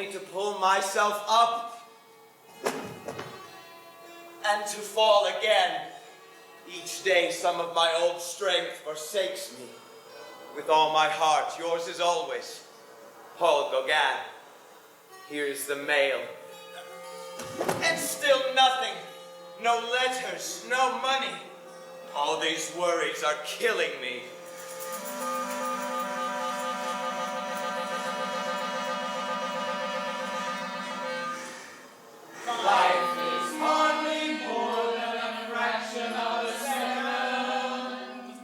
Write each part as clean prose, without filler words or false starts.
only to pull myself up and to fall again. Each day some of my old strength forsakes me. With all my heart, yours is always, Paul Gauguin. Here is the mail. And still nothing. No letters, no money. All these worries are killing me. Life is hardly more than a fraction of a second.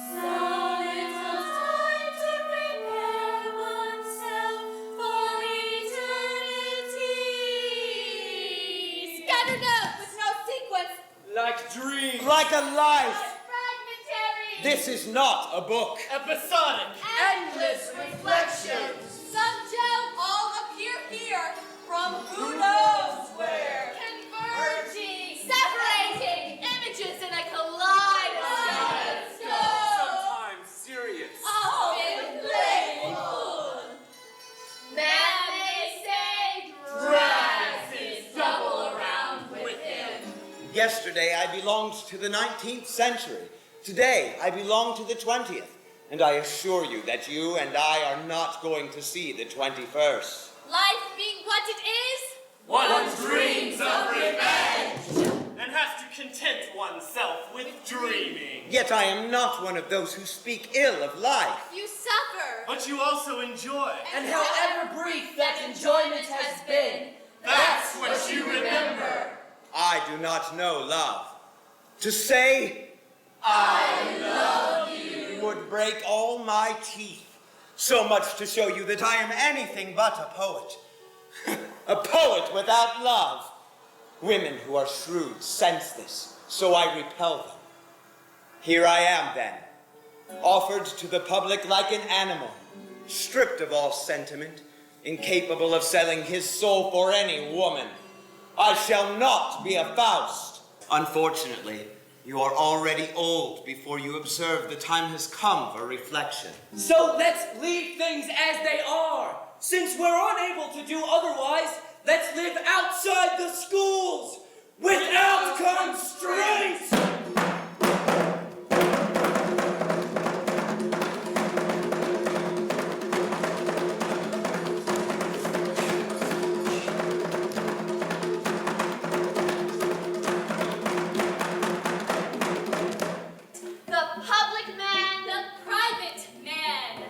So little time to prepare oneself for eternity. Scattered notes with no sequence. Like dreams. Like a life. Fragmentary. This is not a book. Episodic. Endless reflections. Some gel all appear here from who knows where. Converging, separating images in a kaleidoscope. Sometimes serious. Often playful. Man may say drags his double around with him. Yesterday I belonged to the 19th century. Today I belong to the 20th. And I assure you that you and I are not going to see the 21st. Life being what it is, One dreams of revenge and has to content oneself with dreaming. Yet I am not one of those who speak ill of life. you suffer. But you also enjoy. And however brief that enjoyment has been, That's what you remember. I do not know love. To say I love you. would break all my teeth. So much to show you that I am anything but a poet. A poet without love. Women who are shrewd sense this, so I repel them. Here I am then, offered to the public like an animal, stripped of all sentiment, incapable of selling his soul for any woman. I shall not be a Faust. Unfortunately, you are already old before you observe the time has come for reflection. so let's leave things as they are. Since we're unable to do otherwise, let's live outside the schools without constraints. The public man, the private man.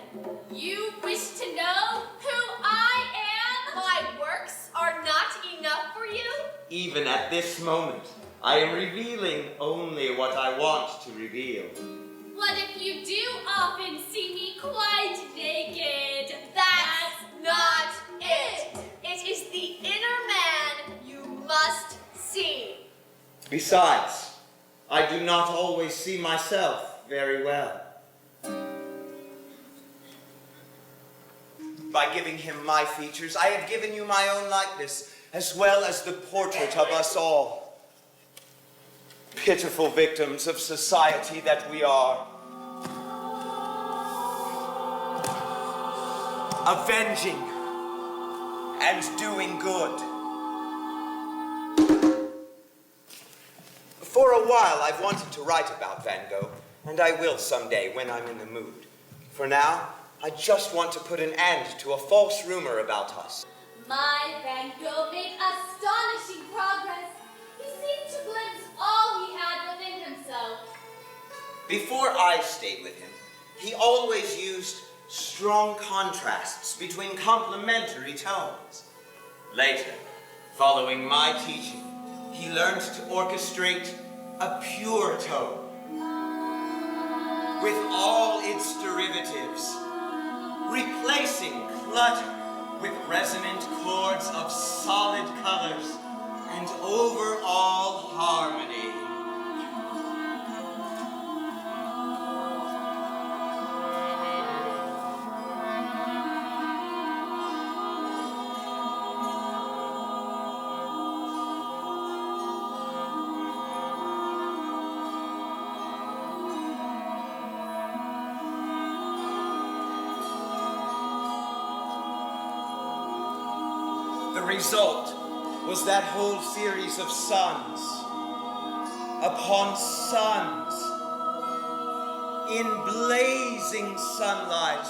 You wish to know who I am? My works are not enough for you? Even at this moment, I am revealing only what I want to reveal. What if you do often see me quite naked? That's not it. It is the inner man you must see. Besides, I do not always see myself very well. By giving him my features, I have given you my own likeness, as well as the portrait of us all. Pitiful victims of society that we are. Avenging and doing good. For a while, I've wanted to write about Van Gogh, and I will someday when I'm in the mood. For now, I just want to put an end to a false rumor about us. My Van Gogh made astonishing progress. He seemed to glimpse all he had within himself. Before I stayed with him, he always used strong contrasts between complementary tones. Later, following my teaching, he learned to orchestrate a pure tone with all its derivatives, replacing clutter with resonant chords of solid colors and overall harmony. The result was that whole series of suns upon suns in blazing sunlight.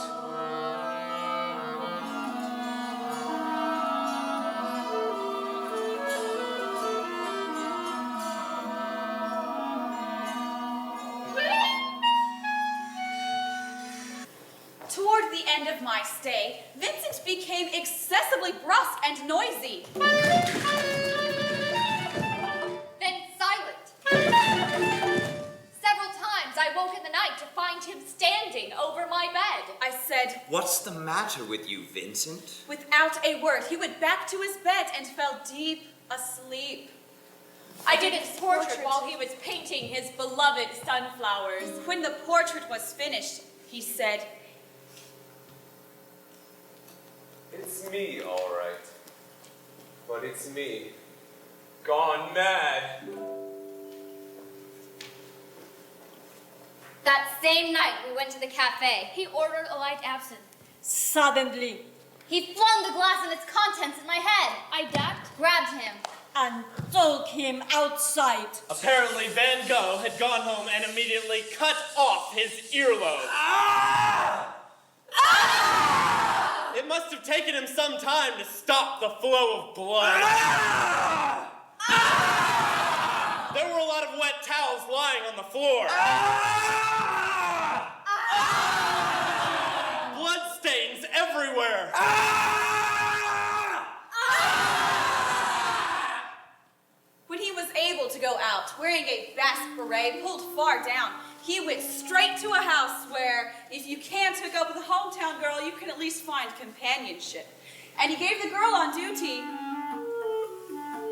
Toward the end of my stay, Vincent became excessively brusque and noisy. Then silent. Several times I woke in the night to find him standing over my bed. I said, What's the matter with you, Vincent? without a word, he went back to his bed and fell deep asleep. I did his portrait while he was painting his beloved sunflowers. When the portrait was finished, he said, It's me, all right. But it's me, gone mad. That same night we went to the cafe. He ordered a light absinthe. Suddenly, He flung the glass and its contents at my head. I ducked, grabbed him. and took him outside. Apparently, Van Gogh had gone home and immediately cut off his earlobe. It must have taken him some time to stop the flow of blood. There were a lot of wet towels lying on the floor. Blood stains everywhere. when he was able to go out, wearing a basque beret pulled far down, he went straight to a house where, if you can't hook up with a hometown girl, you can at least find companionship. And he gave the girl on duty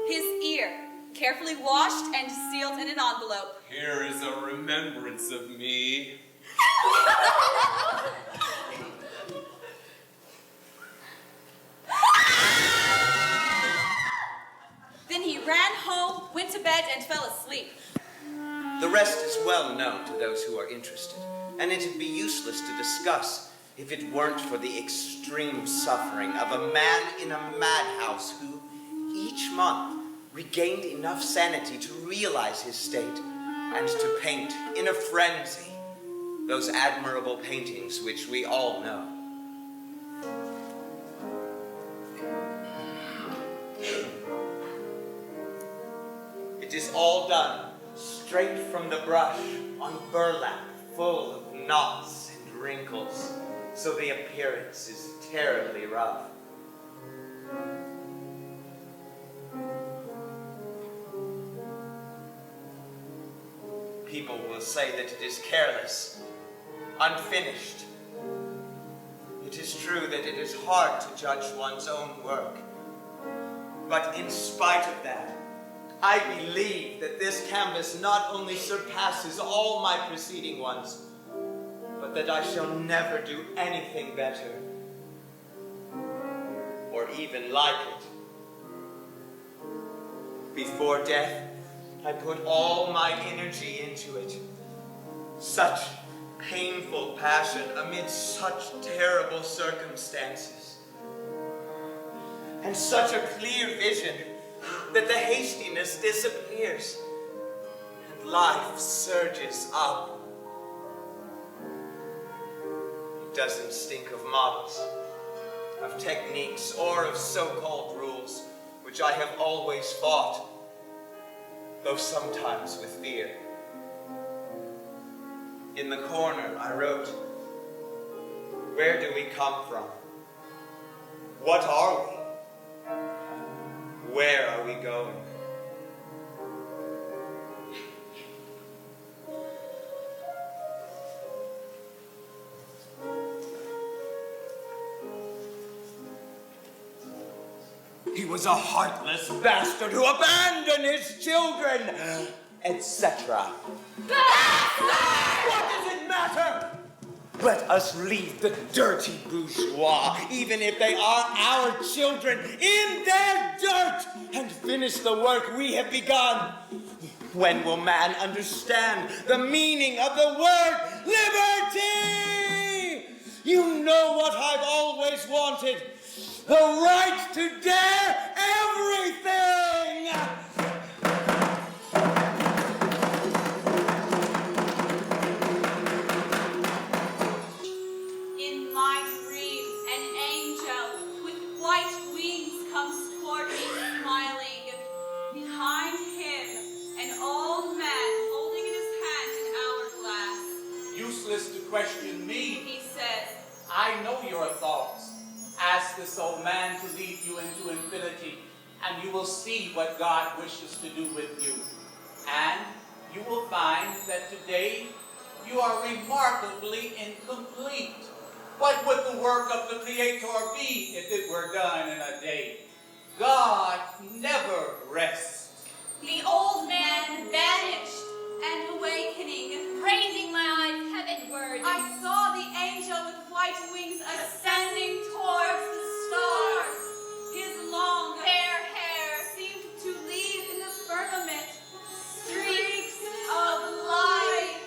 his ear, carefully washed and sealed in an envelope. Here is a remembrance of me. Then he ran home, went to bed, and fell asleep. The rest is well known to those who are interested, and it'd be useless to discuss if it weren't for the extreme suffering of a man in a madhouse who, each month, regained enough sanity to realize his state and to paint in a frenzy those admirable paintings which we all know. It is all done straight from the brush on burlap full of knots and wrinkles, so the appearance is terribly rough. People will say that it is careless, unfinished. It is true that it is hard to judge one's own work. But in spite of that, I believe that this canvas not only surpasses all my preceding ones, but that I shall never do anything better, or even like it. Before death, I put all my energy into it. Such painful passion amid such terrible circumstances. And such a clear vision that the hastiness disappears and life surges up. It doesn't stink of models, of techniques, or of so-called rules, which I have always fought, though sometimes with fear. In the corner, I wrote, "Where do we come from? What are we? Where are we going?" He was a heartless bastard who abandoned his children, etc. What does it matter? Let us leave the dirty bourgeois, even if they are our children, in their dirt and finish the work we have begun. When will man understand the meaning of the word liberty? You know what I've always wanted. The right to dare to lead you into infinity, and you will see what God wishes to do with you. And you will find that today you are remarkably incomplete. What would the work of the Creator be if it were done in a day? God never rests. The old man vanished, and awakening, Raising my eyes heavenward, I saw the angel with white wings ascending towards the stars. His long, fair hair seemed to leave in the firmament streaks of light.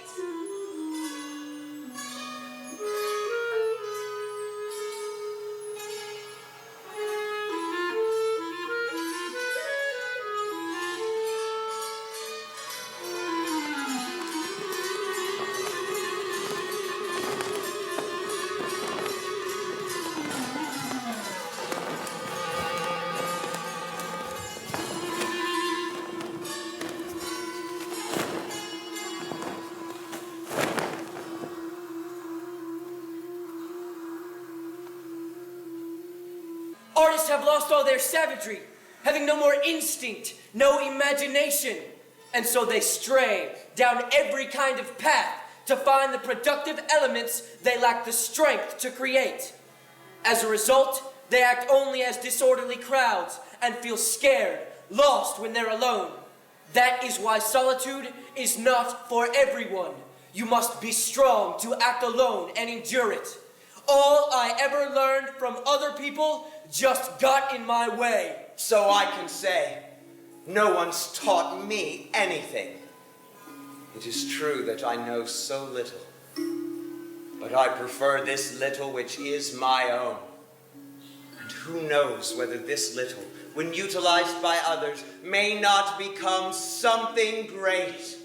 Artists have lost all their savagery, having no more instinct, no imagination. And so they stray down every kind of path to find the productive elements they lack the strength to create. As a result, they act only as disorderly crowds and feel scared, lost when they're alone. That is why solitude is not for everyone. You must be strong to act alone and endure it. All I ever learned from other people just got in my way. So I can say, no one's taught me anything. It is true that I know so little, but I prefer this little which is my own. And who knows whether this little, when utilized by others, may not become something great.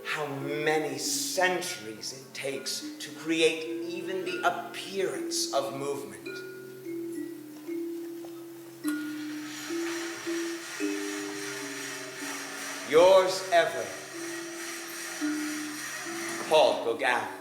How many centuries it takes to create even the appearance of movement. Yours ever, Paul Gauguin.